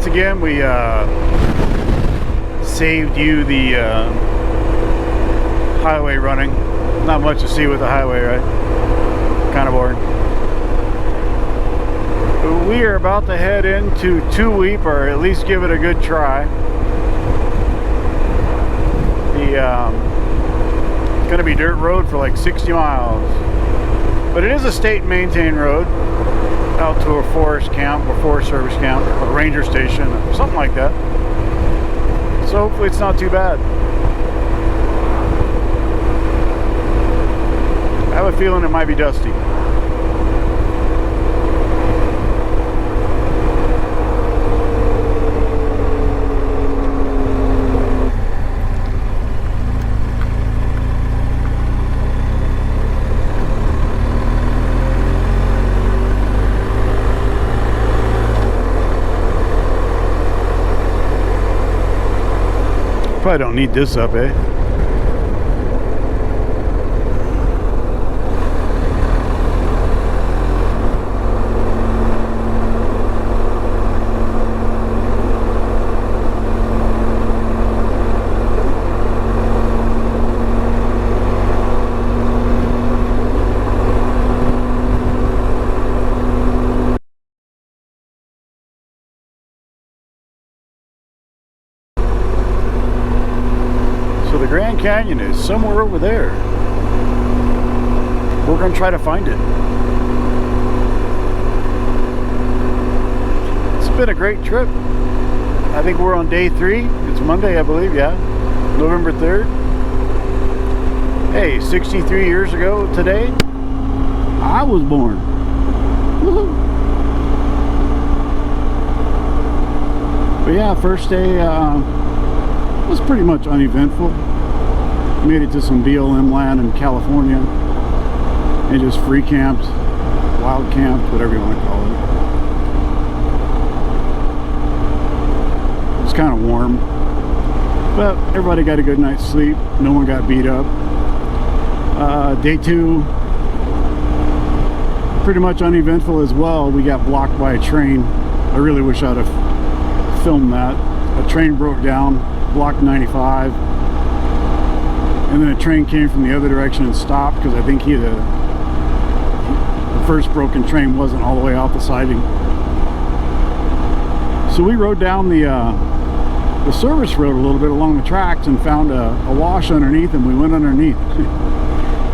once again, we saved you the highway running. Not much to see with the highway, right? Kind of boring. But we are about to head into Toroweap, or at least give it a good try. It's going to be dirt road for like 60 miles. But it is a state maintained road out to a forest camp, or forest service camp, a ranger station, or something like that. So hopefully it's not too bad. I have a feeling it might be dusty. Probably don't need this up, eh? The Grand Canyon is somewhere over there. We're going to try to find it. It's been a great trip. I think we're on day 3. It's Monday, I believe, yeah. November 3rd. Hey, 63 years ago today, I was born. Woohoo! But yeah, first day was pretty much uneventful. Made it to some BLM land in California and just free camped, wild camped, whatever you want to call it. It was kind of warm, but everybody got a good night's sleep. No one got beat up. Day 2, pretty much uneventful as well. We got blocked by a train. I really wish I'd have filmed that. A train broke down, blocked 95. And then a train came from the other direction and stopped because I think the first broken train wasn't all the way off the siding. So we rode down the service road a little bit along the tracks and found a wash underneath, and we went underneath.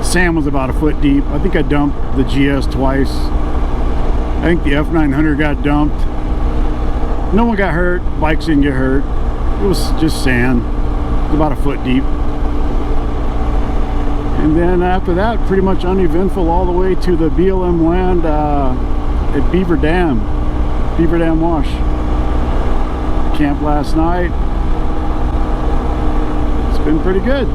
Sand was about a foot deep. I think I dumped the GS twice. I think the F900 got dumped. No one got hurt. Bikes didn't get hurt. It was just sand. It was about a foot deep. And then after that, pretty much uneventful all the way to the BLM land at Beaver Dam Wash. Camp last night. It's been pretty good.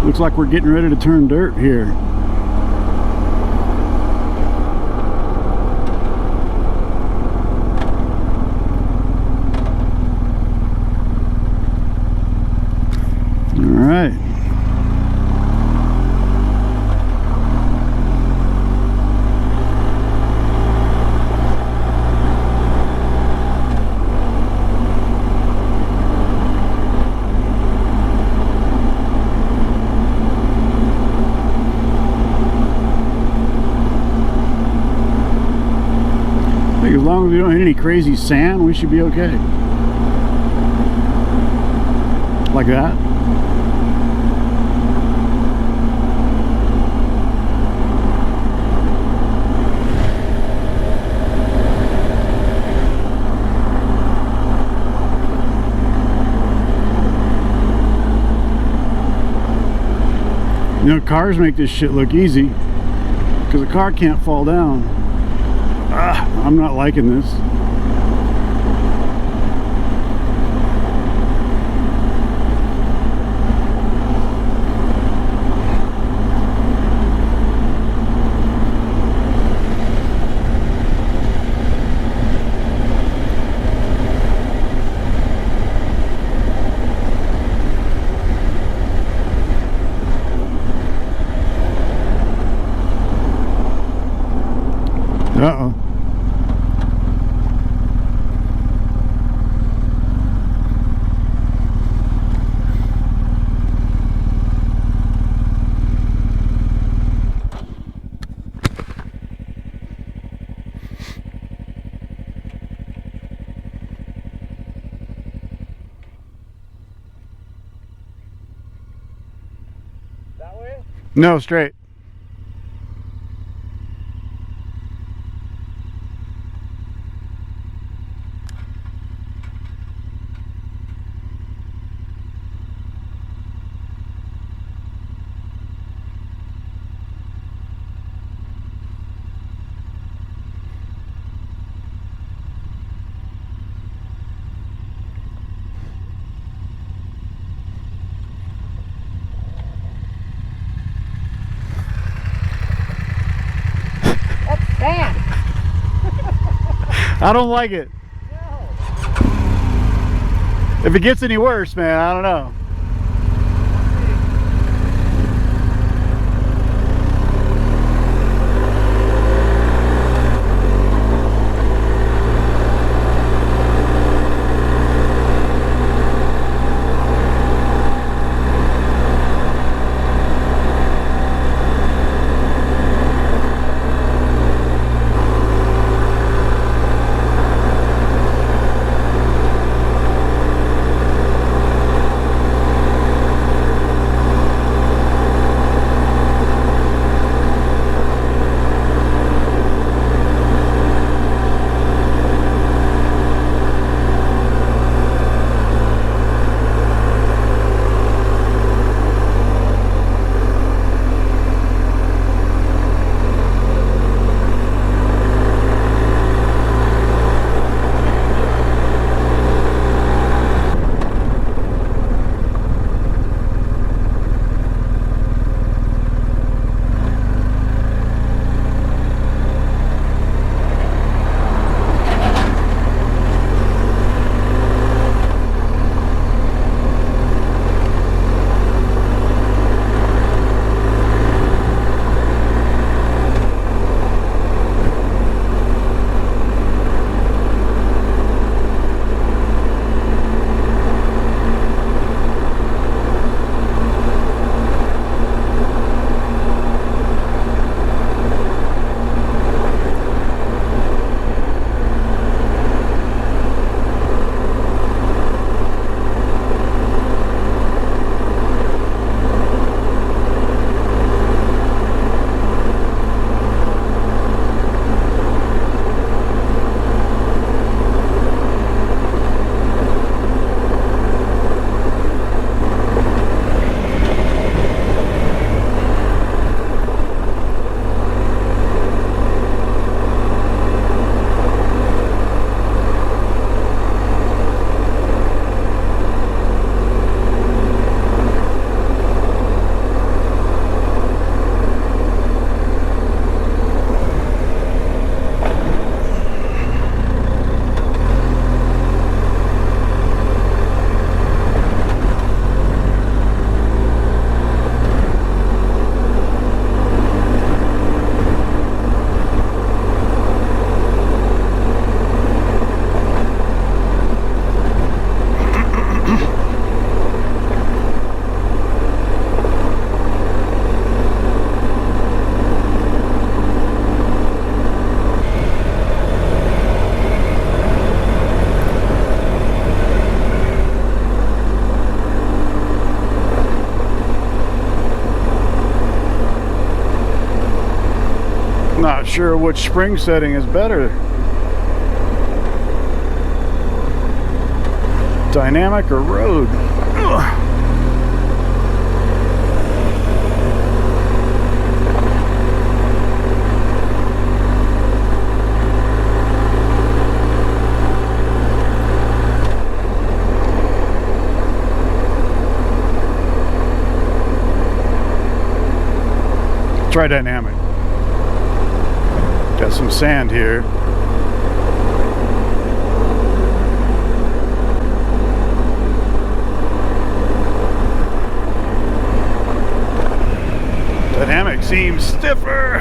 Looks like we're getting ready to turn dirt here. All right. I think as long as we don't hit any crazy sand, we should be okay. Like that. You know, cars make this shit look easy because a car can't fall down. I'm not liking this. Uh-oh. That way? No, straight. That's sand. I don't like it. No. If it gets any worse, man, I don't know. Not sure which spring setting is better. Dynamic or road? Ugh. Try dynamic. Got some sand here. Dynamic seems stiffer.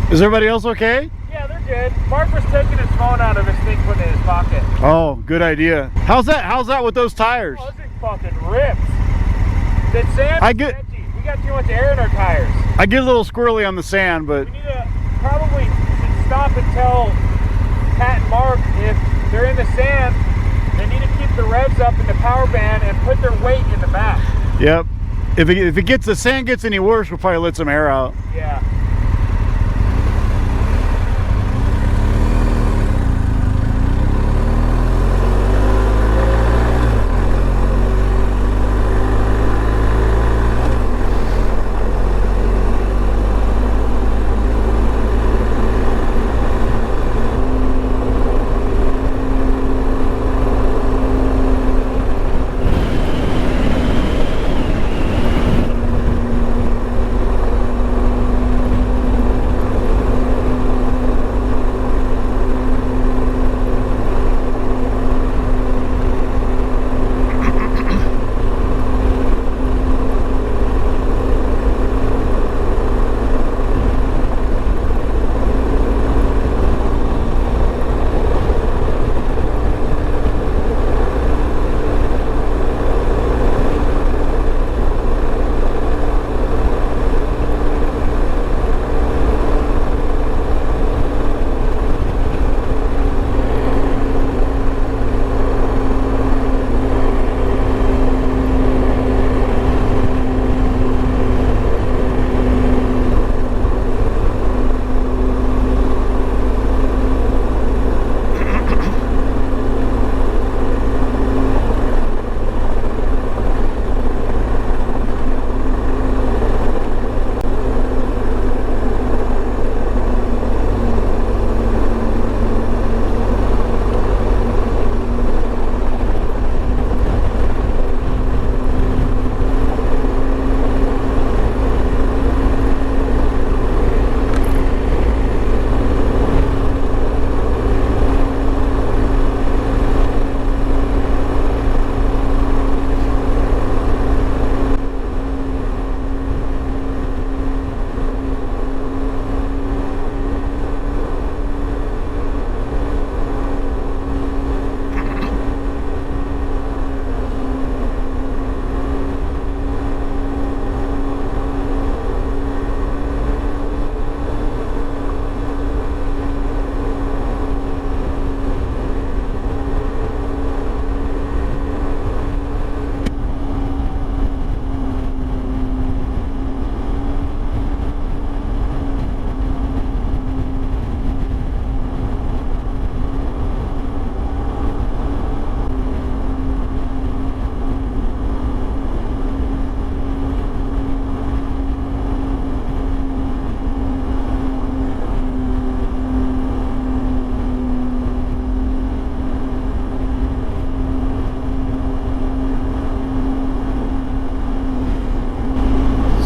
Is everybody else okay? Yeah, they're good. Mark was taking his phone out of his thing, putting it in his pocket. Oh, good idea. How's that with those tires? Oh, this thing fucking rips. The sand is sketchy. We got too much air in our tires. I get a little squirrely on the sand, but We need to probably stop and tell Pat and Mark if they're in the sand, they need to keep the revs up in the power band and put their weight in the back. yep. If the sand gets any worse, we'll probably let some air out. Yeah.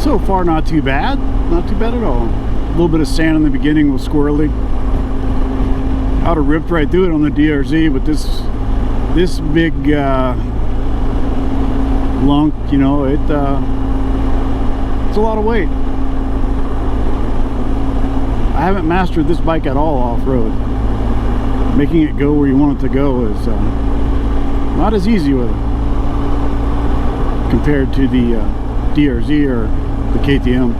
So far, not too bad. Not too bad at all. A little bit of sand in the beginning was squirrely. I'd have ripped right through it on the DRZ, but this big lunk, you know, it's a lot of weight. I haven't mastered this bike at all off-road. Making it go where you want it to go is not as easy with it compared to the DRZ or the KTM.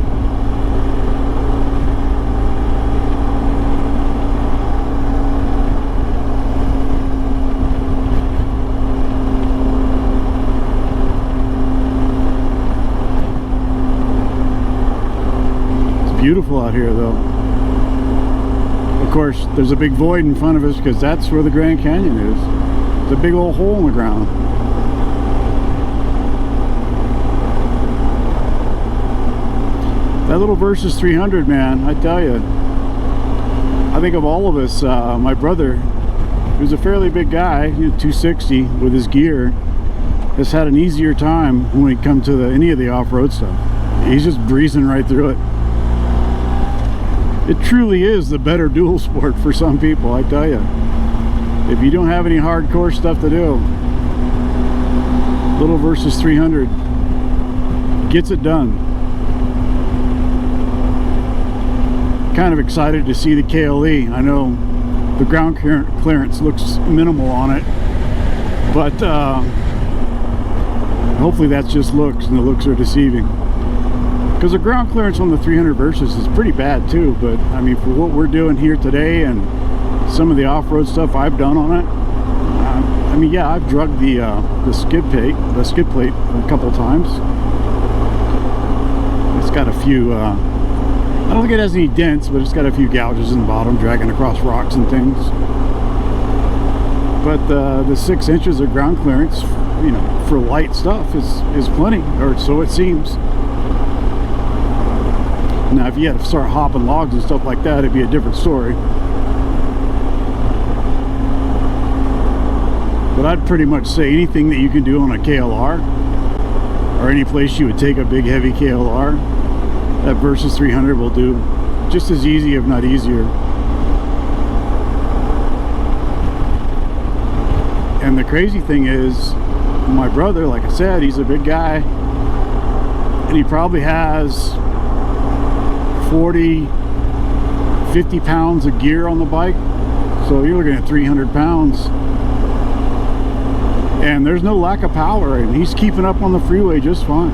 It's beautiful out here though. Of course, there's a big void in front of us because that's where the Grand Canyon is. It's a big old hole in the ground. That little Versys 300, man, I tell you, I think of all of us, my brother, who's a fairly big guy, 260 with his gear, has had an easier time when it comes to any of the off-road stuff. He's just breezing right through it. It truly is the better dual sport for some people, I tell you. If you don't have any hardcore stuff to do, little Versys 300 gets it done. kind of excited to see the KLE. I know the ground clearance looks minimal on it, but hopefully that's just looks, and the looks are deceiving. Because the ground clearance on the 300 Versys is pretty bad too, but I mean, for what we're doing here today and some of the off-road stuff I've done on it, I mean, yeah, I've drugged the skid plate a couple times. It's got a few, I don't think it has any dents, but it's got a few gouges in the bottom, dragging across rocks and things. But the 6 inches of ground clearance, you know, for light stuff is plenty, or so it seems. Now, if you had to start hopping logs and stuff like that, it'd be a different story. But I'd pretty much say anything that you can do on a KLR, or any place you would take a big heavy KLR, that Versys 300 will do just as easy, if not easier. And the crazy thing is, my brother, like I said, he's a big guy, and he probably has 40, 50 pounds of gear on the bike. So you're looking at 300 pounds. And there's no lack of power, and he's keeping up on the freeway just fine.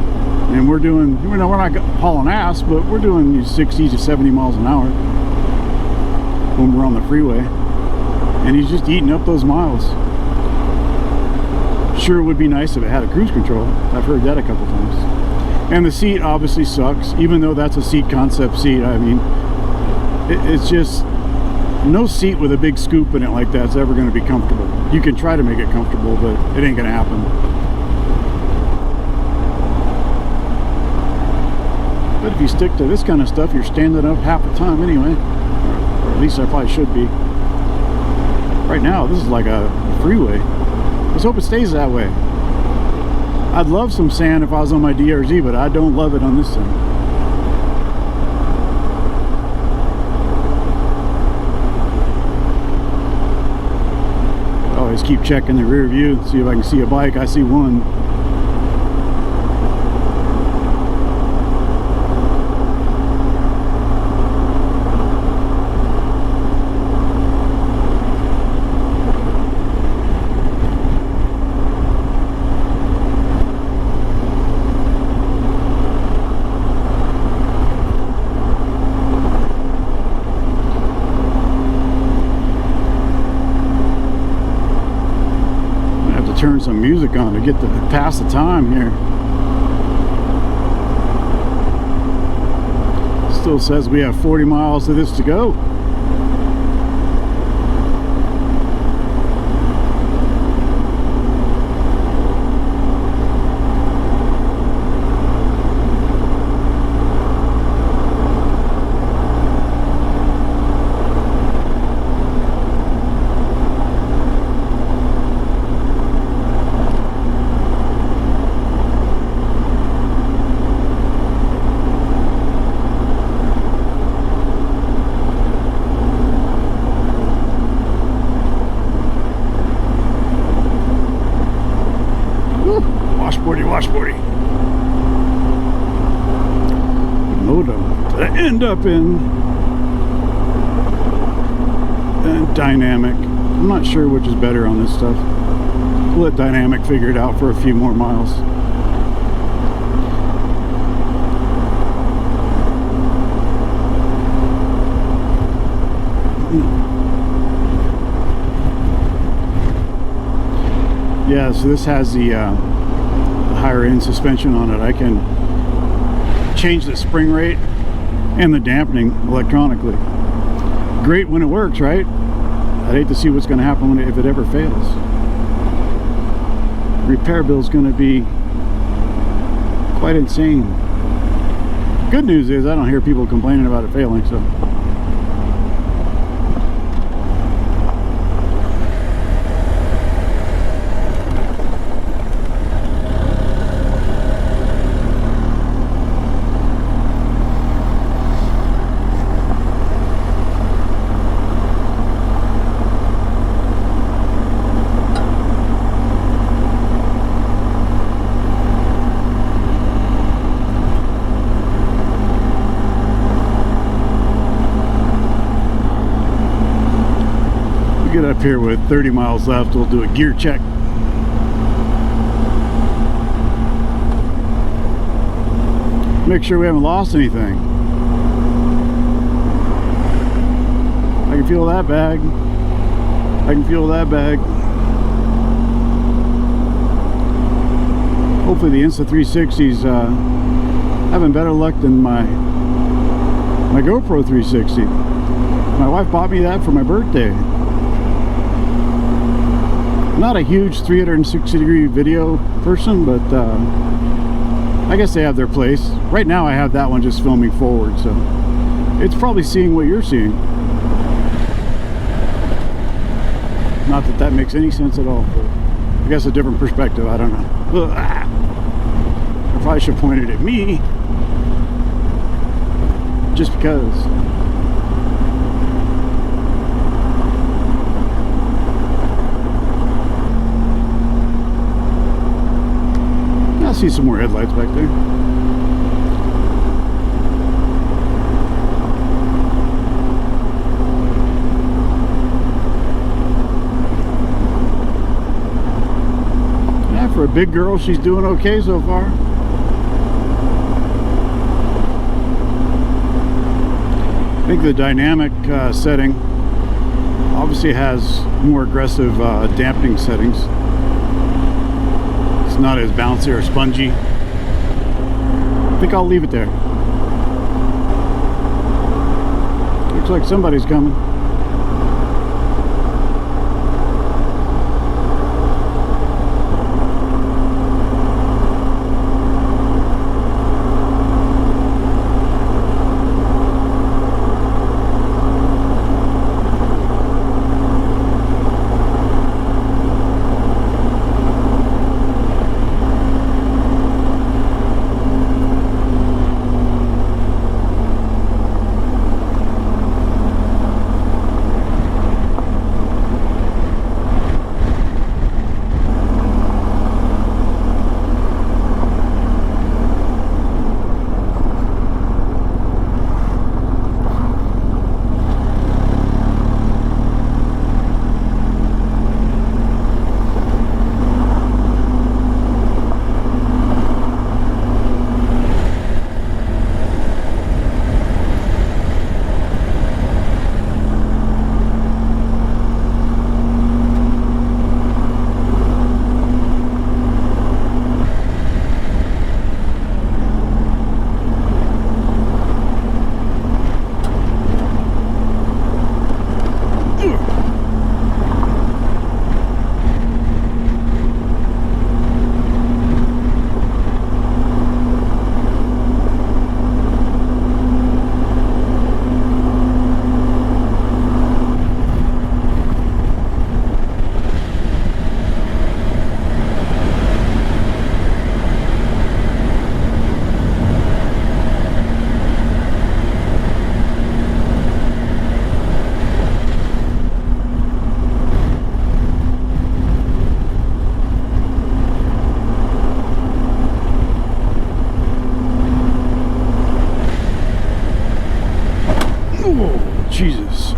And we're doing, you know, we're not hauling ass, but we're doing 60 to 70 miles an hour when we're on the freeway. And he's just eating up those miles. Sure would be nice if it had a cruise control. I've heard that a couple times. And the seat obviously sucks, even though that's a seat concept seat. I mean, it's just, no seat with a big scoop in it like that's ever going to be comfortable. You can try to make it comfortable, but it ain't going to happen. But if you stick to this kind of stuff, you're standing up half the time anyway. Or at least I probably should be. Right now, this is like a freeway. Let's hope it stays that way. I'd love some sand if I was on my DRZ, but I don't love it on this thing. Always keep checking the rear view, see if I can see a bike. I see one. Turn some music on to get to pass the time here. Still says we have 40 miles of this to go. Washboardy. Modem to end up in. And dynamic. I'm not sure which is better on this stuff. We'll let dynamic figure it out for a few more miles. Yeah, so this has the higher end suspension on it. I can change the spring rate and the dampening electronically. Great when it works, right? I'd hate to see what's going to happen if it ever fails. Repair bill is going to be quite insane. Good news is I don't hear people complaining about it failing, so. up here with 30 miles left. We'll do a gear check. Make sure we haven't lost anything. I can feel that bag. I can feel that bag. Hopefully the Insta360's having better luck than my GoPro 360. My wife bought me that for my birthday. Not a huge 360-degree video person, but I guess they have their place. Right now I have that one just filming forward, so it's probably seeing what you're seeing. Not that that makes any sense at all, but I guess a different perspective, I don't know. I probably should point it at me, just because. I see some more headlights back there. Yeah, for a big girl, she's doing okay so far. I think the dynamic setting obviously has more aggressive dampening settings. It's not as bouncy or spongy. I think I'll leave it there. Looks like somebody's coming. Jesus.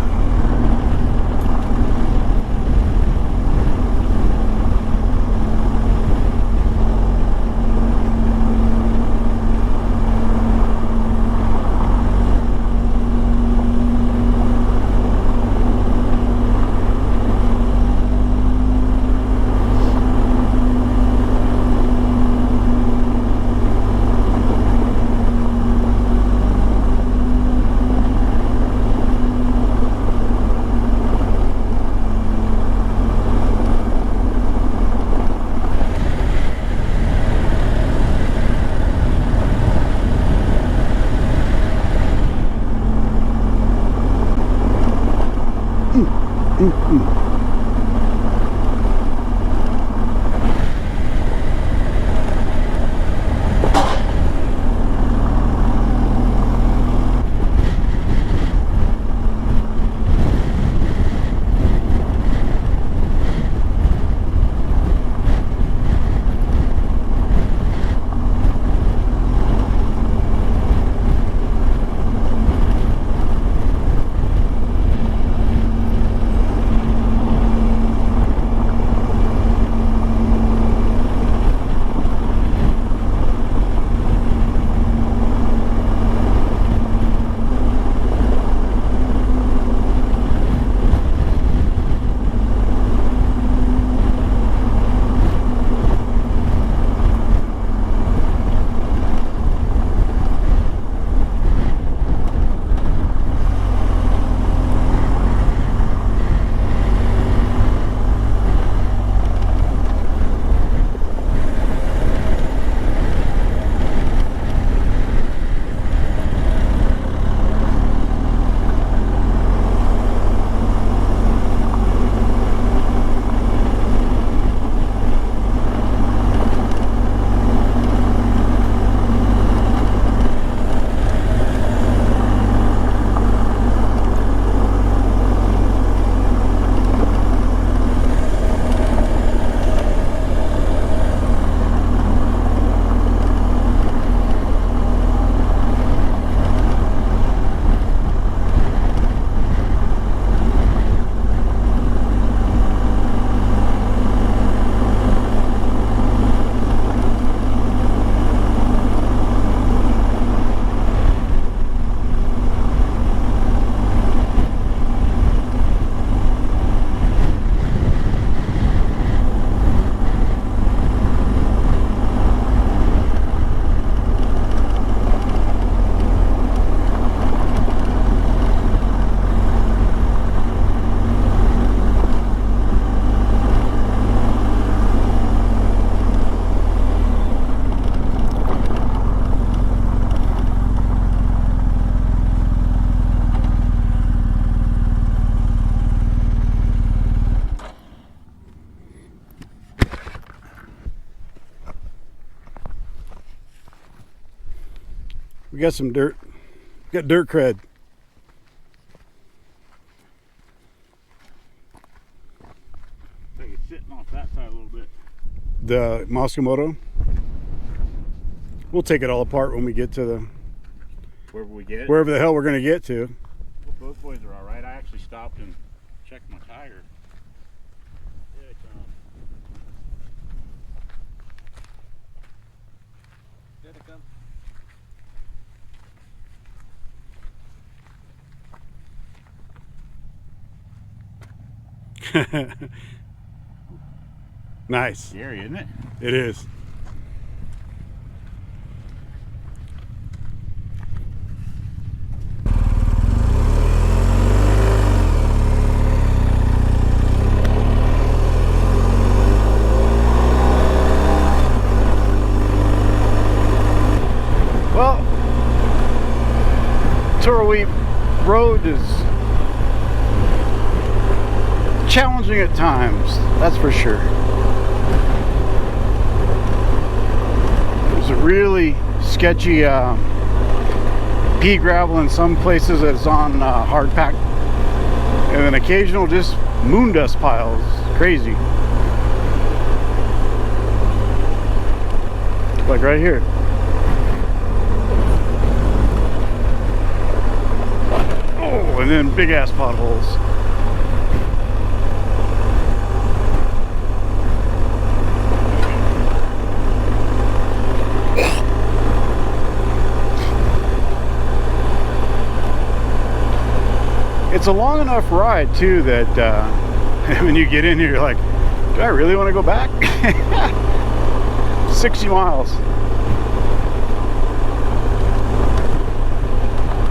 We got some dirt. We got dirt cred. I think it's sitting off that side a little bit. The Moskomoto. We'll take it all apart when we get to the wherever the hell we're gonna get to. Well, both boys are all right. I actually stopped and checked my tire. Yeah, Here they come. Nice. scary, isn't it? It is. Well, Toroweap Road is challenging at times, that's for sure. There's a really sketchy pea gravel in some places that's on hard pack, and an occasional just moon dust piles. Crazy. Like right here. Oh, and then big ass potholes. It's a long enough ride too that when you get in here you're like, do I really want to go back? 60 miles.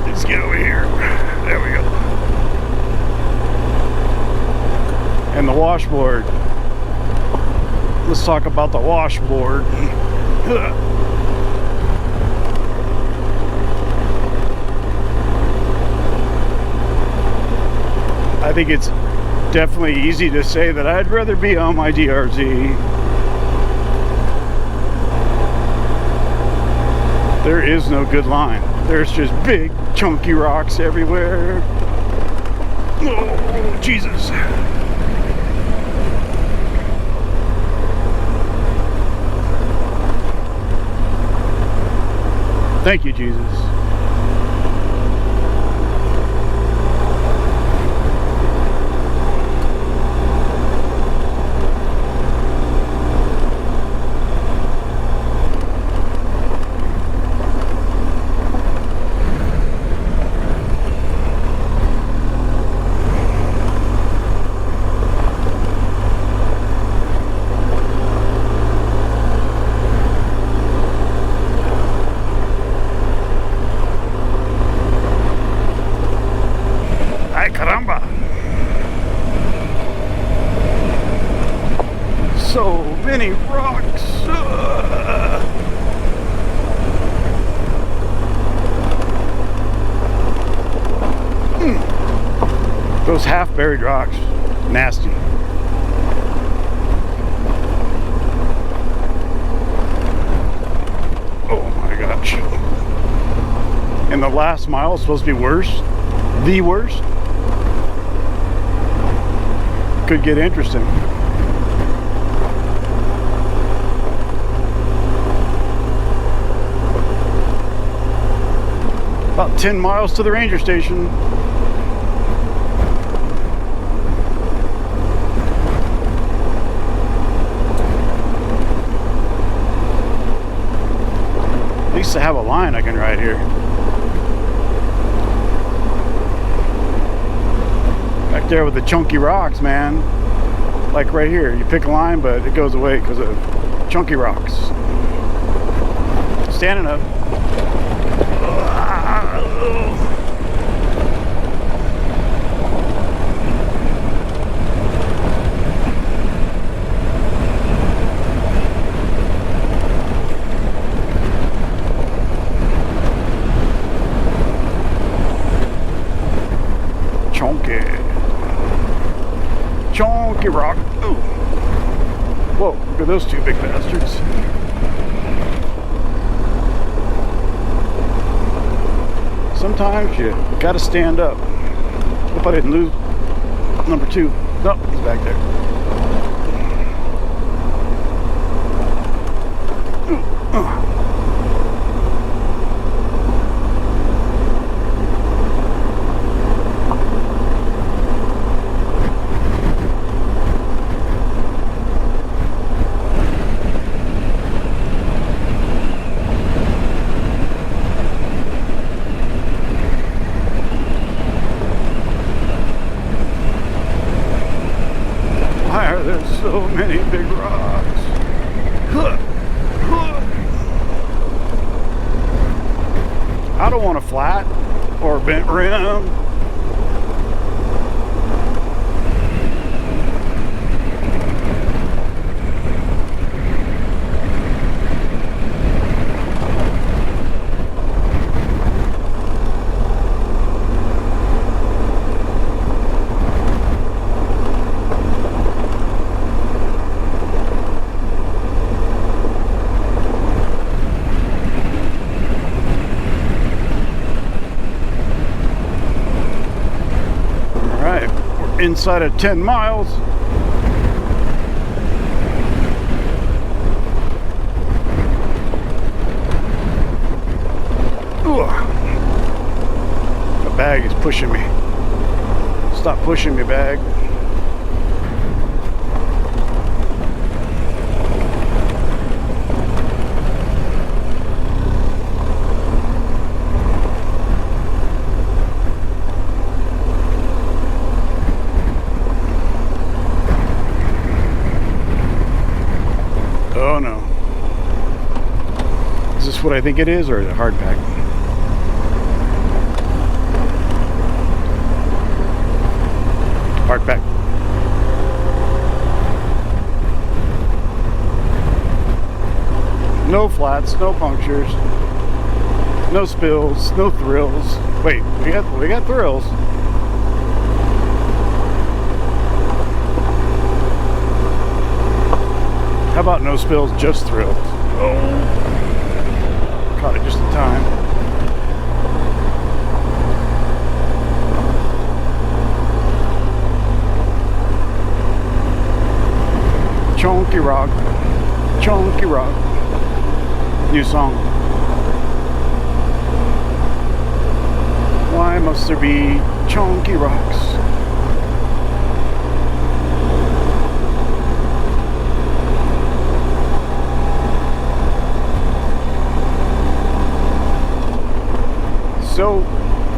Let's get over here. There we go. And the washboard. Let's talk about the washboard. I think it's definitely easy to say that I'd rather be on my DRZ. There is no good line. There's just big chunky rocks everywhere. Oh, Jesus. Thank you, Jesus. Caramba! So many rocks. Those half buried rocks, nasty. Oh my gosh. And the last mile is supposed to be worse. The worst. Could get interesting. About 10 miles to the ranger station. At least I have a line I can ride here. Back there with the chunky rocks, man. Like right here, you pick a line, but it goes away because of chunky rocks. Standing up. Chunky rock. Ooh. Whoa, look at those two big bastards. sometimes you gotta stand up. Hope I didn't lose number 2. No, he's back there. Why are there so many big rocks? I don't want a flat or a bent rim. Inside of 10 miles. The bag is pushing me. Stop pushing me, bag. Oh no. Is this what I think it is, or is it hard pack? Hard pack. No flats, no punctures, no spills, no thrills. Wait, we got thrills. How about no spills, just thrills? Oh, caught it just in time. Chunky rock, chunky rock. New song. Why must there be chunky rocks? So,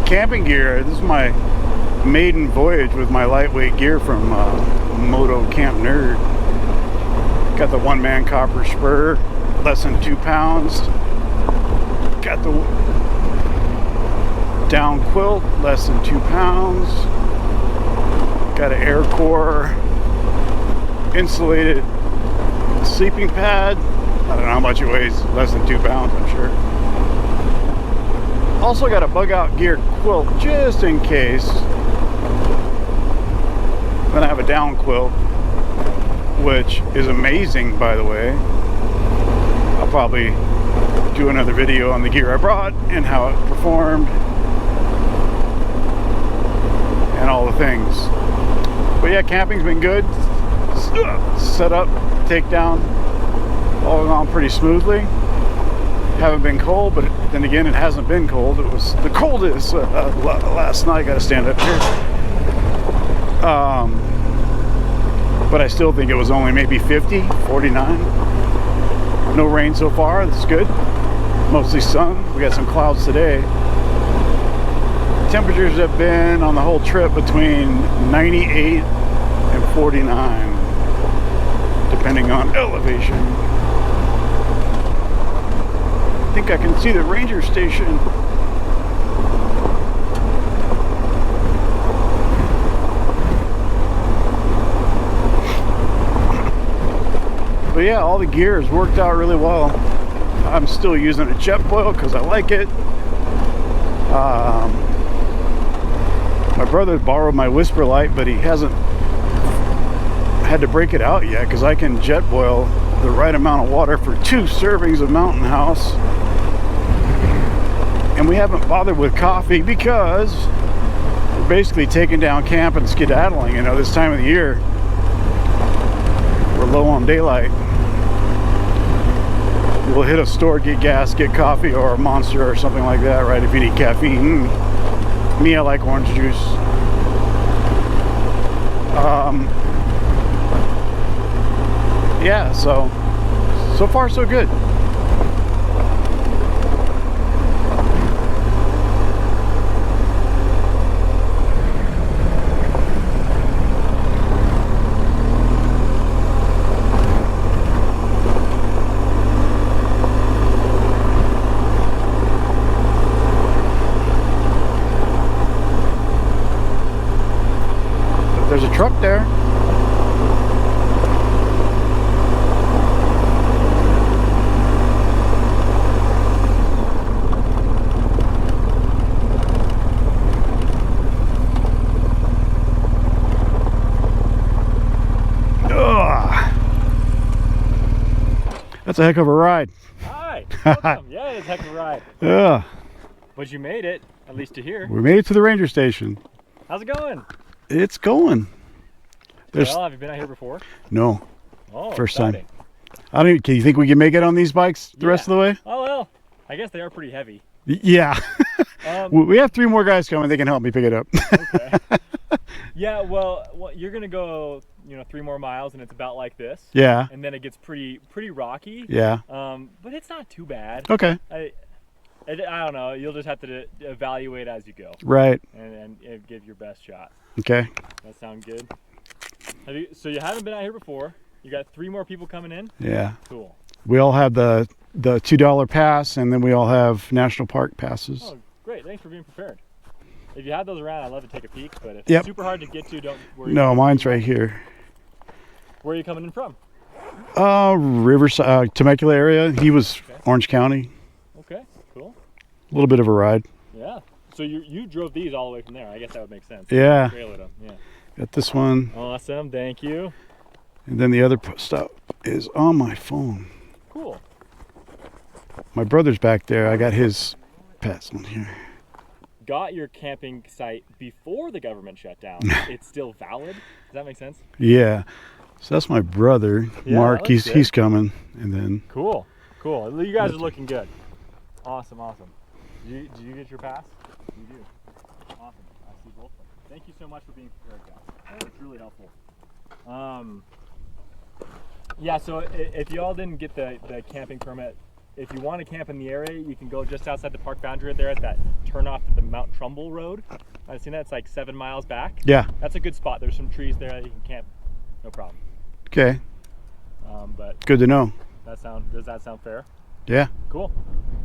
camping gear, this is my maiden voyage with my lightweight gear from Moto Camp Nerd. Got the one-man copper spur, less than 2 pounds. Got the down quilt, less than 2 pounds. Got an air core insulated sleeping pad. I don't know how much it weighs, less than 2 pounds, I'm sure. Also got a bug out geared quilt just in case. Then I have a down quilt, which is amazing, by the way. I'll probably do another video on the gear I brought and how it performed and all the things. But yeah, camping's been good. Set up, take down, all gone pretty smoothly. Haven't been cold, but then again, it hasn't been cold. It was the coldest last night. Got to stand up here. But I still think it was only maybe 50, 49. No rain so far. That's good. Mostly sun. We got some clouds today. Temperatures have been on the whole trip between 98 and 49, depending on elevation. I think I can see the ranger station. But yeah, all the gear has worked out really well. I'm still using a Jetboil because I like it. My brother borrowed my Whisper Light, but he hasn't had to break it out yet because I can Jetboil the right amount of water for 2 servings of Mountain House And we haven't bothered with coffee because we're basically taking down camp and skedaddling. You know, this time of the year, we're low on daylight. We'll hit a store, get gas, get coffee, or a Monster or something like that, right? If you need caffeine. Me, I like orange juice. Yeah, so far so good. There's a truck there. Ugh. That's a heck of a ride. Hi. Welcome. Yeah, it's a heck of a ride. Yeah. But you made it, at least to here. We made it to the ranger station. How's it going? It's going. Well, have you been out here before? No. Oh, First exciting. time. I don't even, can you think we can make it on these bikes the rest of the way? Oh, well, I guess they are pretty heavy. Yeah. We have 3 more guys coming. They can help me pick it up. Okay. Yeah, well, you're going to go, 3 more miles, and it's about like this. Yeah. And then it gets pretty rocky. Yeah. But it's not too bad. Okay. I don't know. You'll just have to evaluate as you go. Right. And give your best shot. Okay. That sound good? So you haven't been out here before. You got 3 more people coming in? Yeah. Cool. We all have the $2 pass, and then we all have national park passes. Oh, great. Thanks for being prepared. If you have those around, I'd love to take a peek, but if Yep. it's super hard to get to, don't worry. No, mine's right here. Where are you coming in from? Riverside, Temecula area. He was Orange County. Okay, cool. A little bit of a ride. Yeah. So you drove these all the way from there. I guess that would make sense. Yeah. Trailered them. Yeah. Got this one. Awesome. Thank you. And then the other stop is on my phone. Cool. My brother's back there. I got his pass on here. Got your camping site before the government shut down. It's still valid? Does that make sense? Yeah. So that's my brother, Yeah, Mark. that looks good. He's coming. And then Cool. Cool. You guys are looking good. Awesome. Did you get your pass? You do. Awesome. I see both of them. Thank you so much for being prepared, guys. It's really helpful. Yeah, so if you all didn't get the camping permit, if you want to camp in the area, you can go just outside the park boundary there at that turn off at the Mount Trumbull Road. I've seen that. It's like 7 miles back. Yeah. That's a good spot. There's some trees there that you can camp. No problem. Okay. But Good to know. does that sound fair? Yeah. Cool.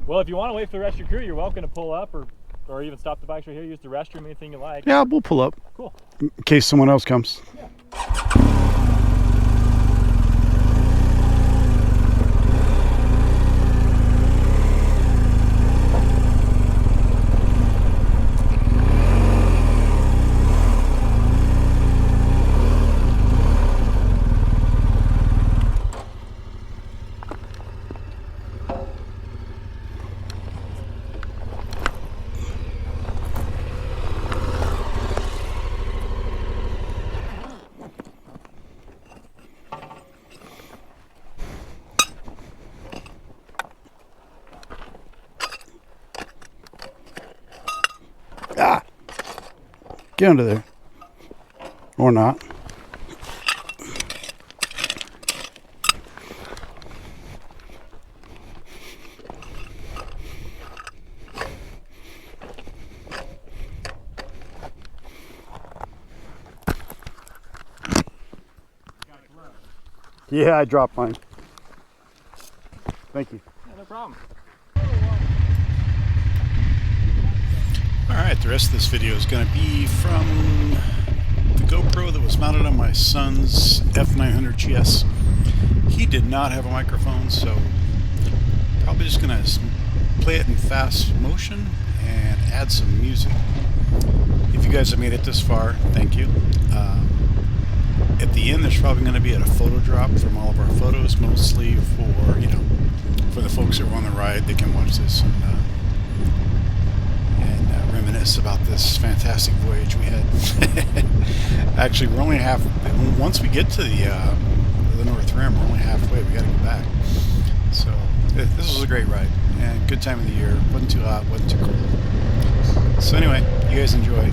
Well, if you want to wait for the rest of your crew, you're welcome to pull up or even stop the bikes right here, use the restroom, anything you like. Yeah, we'll pull up. Cool. In case someone else comes. Yeah. Get under there. Or not. Yeah, I dropped mine. Thank you. Yeah, no problem. Alright, the rest of this video is going to be from the GoPro that was mounted on my son's F900GS. He did not have a microphone, so probably just going to play it in fast motion and add some music. If you guys have made it this far, thank you. At the end, there's probably going to be a photo drop from all of our photos, mostly for, for the folks that were on the ride. They can watch this and miss about this fantastic voyage we had. Actually, we're only once we get to the North Rim, we're only halfway. We got to go back. So this was a great ride and good time of the year. Wasn't too hot, wasn't too cold. So anyway, you guys enjoy.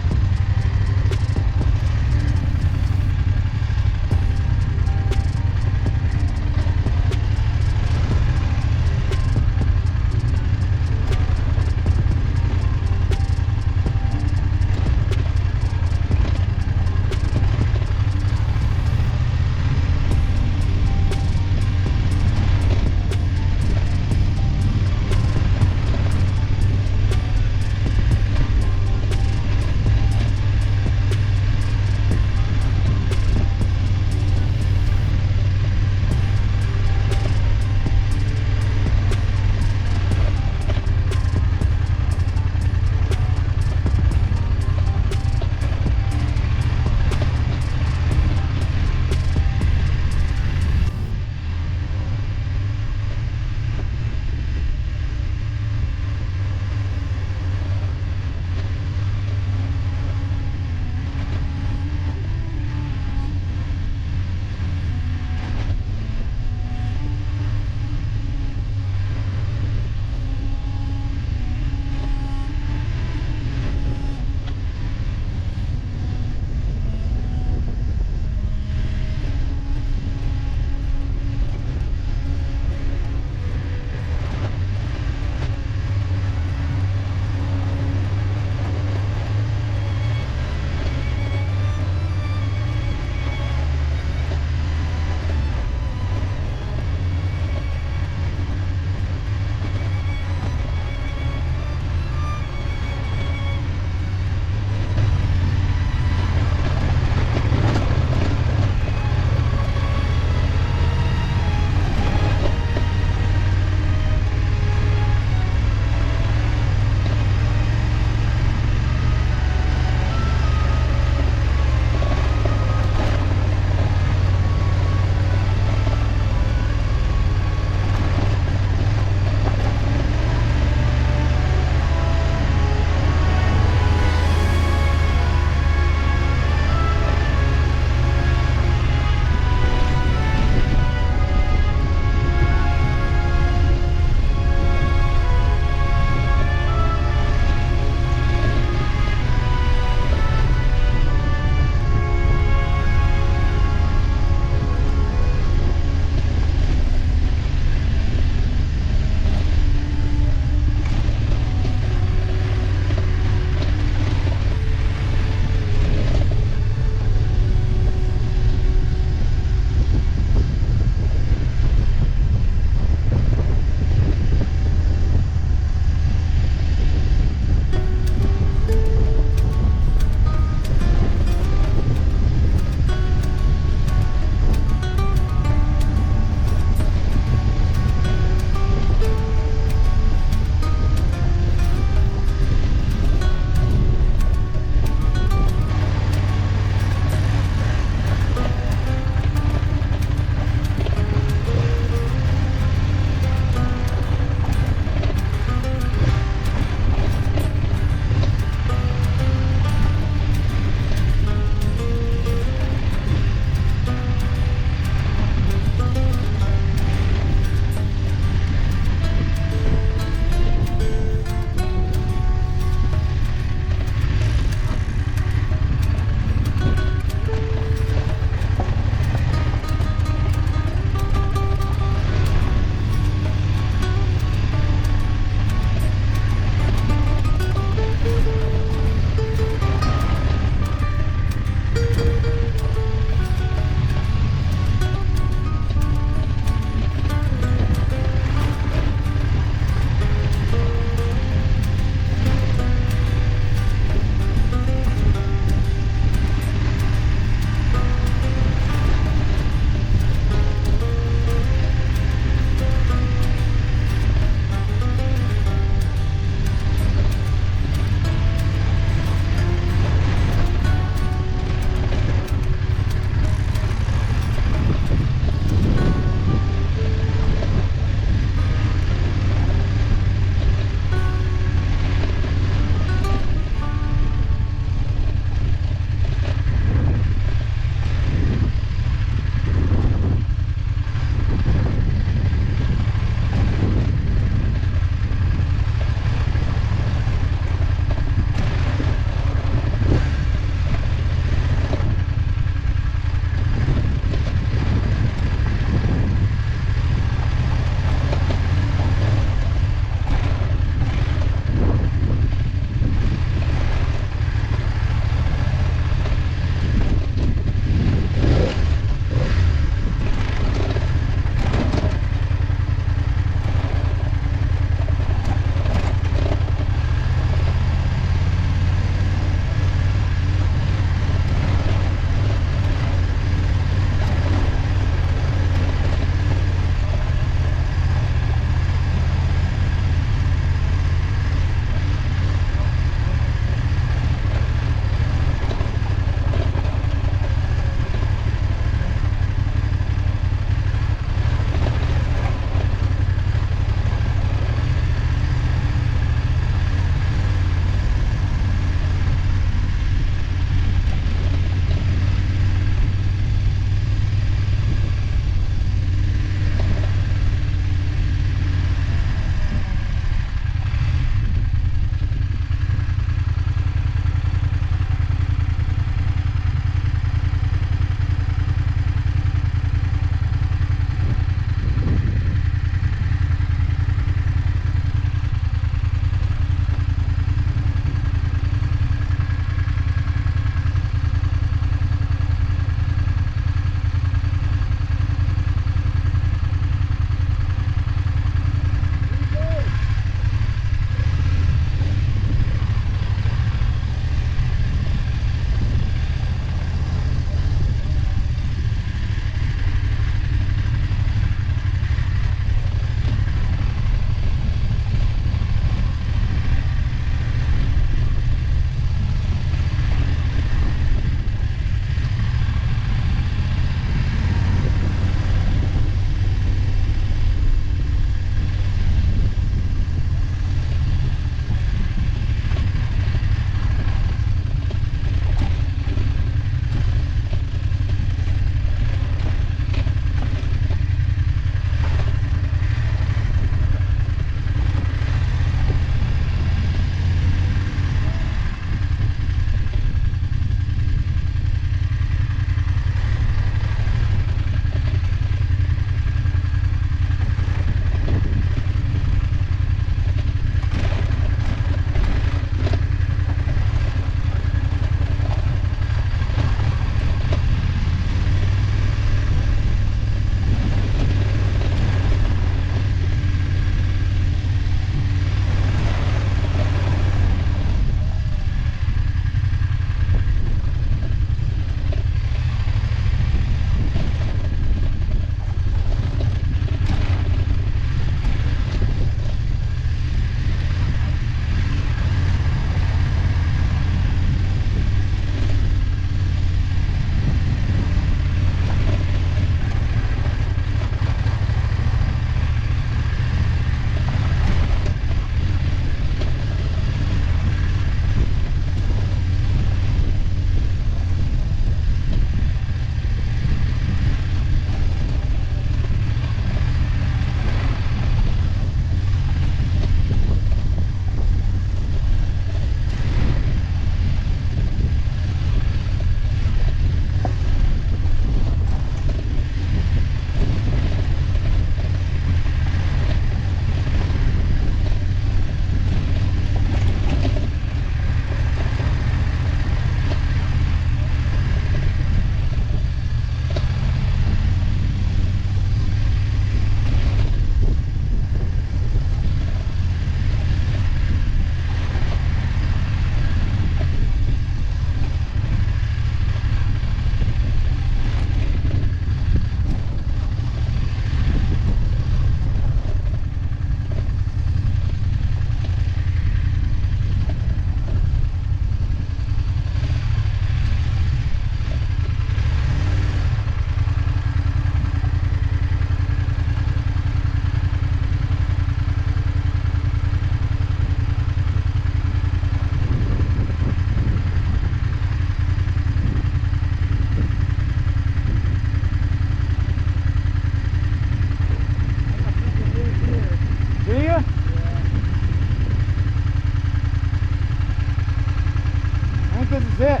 this is it.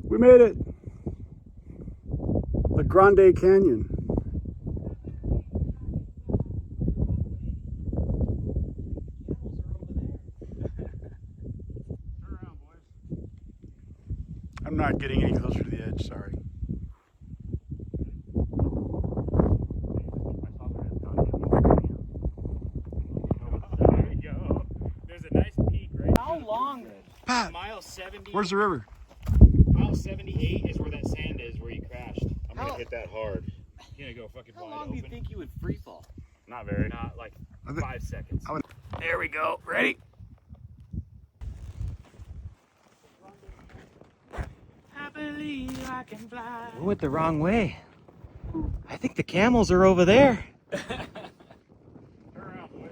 We made it. The Grand Canyon. I'm not getting any closer to the edge, sorry. There you go. There's a nice peak right. How long? Mile 70. Where's the river? Mile 78 is where that sand is where you crashed. I'm gonna hit that hard. You're gonna go fucking How wide long open. do you think you would free fall? Not very. Not like 5 seconds. There we go. Ready? I believe I can fly. We went the wrong way. I think the camels are over there. Turn around, boys.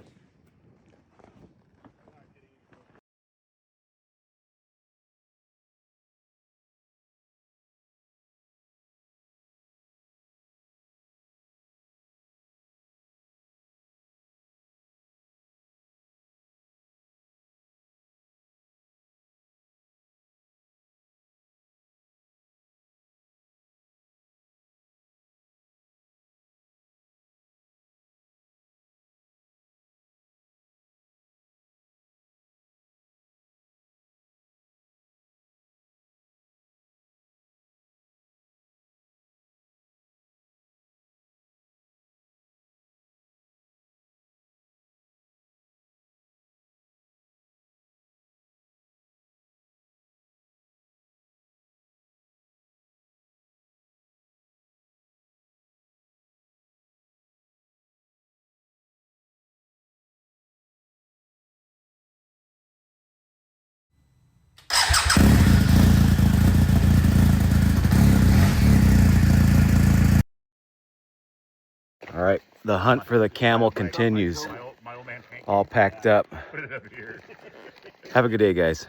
All right, the hunt for the camel continues. My old man can't All packed up. put it up here. Have a good day, guys.